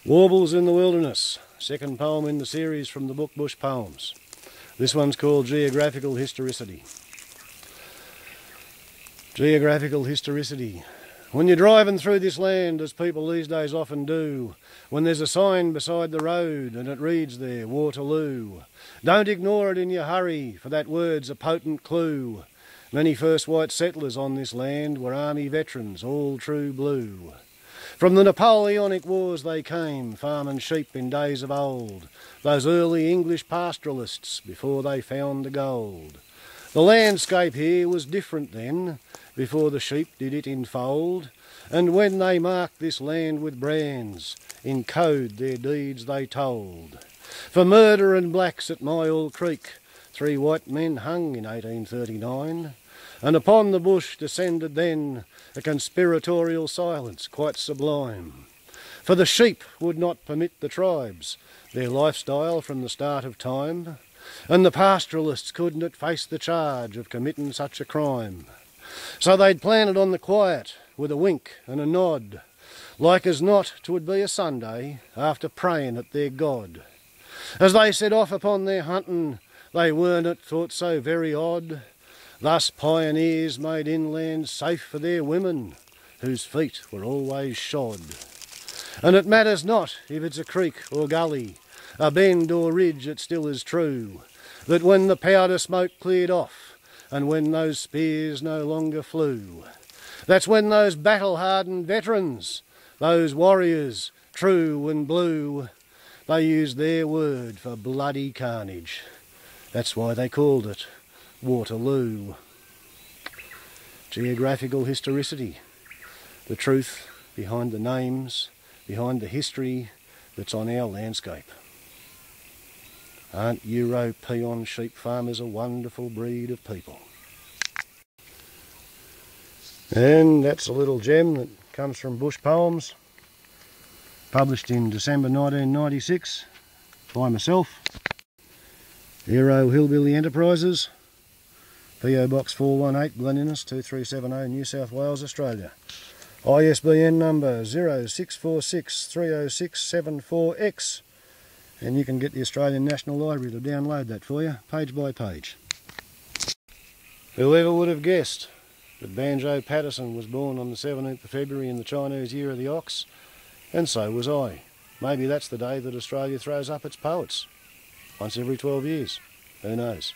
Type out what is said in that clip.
Warbles in the Wilderness, second poem in the series from the book Bush Poems. This one's called Geographical Historicity. Geographical Historicity. When you're driving through this land, as people these days often do, when there's a sign beside the road and it reads there, Waterloo, don't ignore it in your hurry, for that word's a potent clue. Many first white settlers on this land were army veterans, all true blue. From the Napoleonic Wars they came, farming sheep in days of old, those early English pastoralists before they found the gold. The landscape here was different then, before the sheep did it enfold, and when they marked this land with brands, in code their deeds they told. For murder and blacks at Myall Creek, 3 white men hung in 1839, and upon the bush descended then a conspiratorial silence quite sublime. For the sheep would not permit the tribes their lifestyle from the start of time, and the pastoralists couldn't face the charge of committing such a crime. So they'd planted on the quiet with a wink and a nod, like as not 'twould be a Sunday after praying at their God. As they set off upon their hunting, they weren't it thought so very odd. Thus pioneers made inland safe for their women, whose feet were always shod. And it matters not if it's a creek or gully, a bend or ridge, it still is true, that when the powder smoke cleared off, and when those spears no longer flew, that's when those battle-hardened veterans, those warriors, true and blue, they used their word for bloody carnage. That's why they called it Waterloo. Geographical historicity, the truth behind the names, behind the history that's on our landscape. Aren't Euro-peon sheep farmers a wonderful breed of people? And that's a little gem that comes from Bush Poems, published in December 1996 by myself, Aero Hillbilly Enterprises, PO Box 418, Glen Innes 2370, New South Wales, Australia. ISBN number 0646306746, and you can get the Australian National Library to download that for you, page by page. Whoever would have guessed that Banjo Patterson was born on the 17th of February in the Chinese Year of the Ox, and so was I. Maybe that's the day that Australia throws up its poets, once every 12 years, who knows.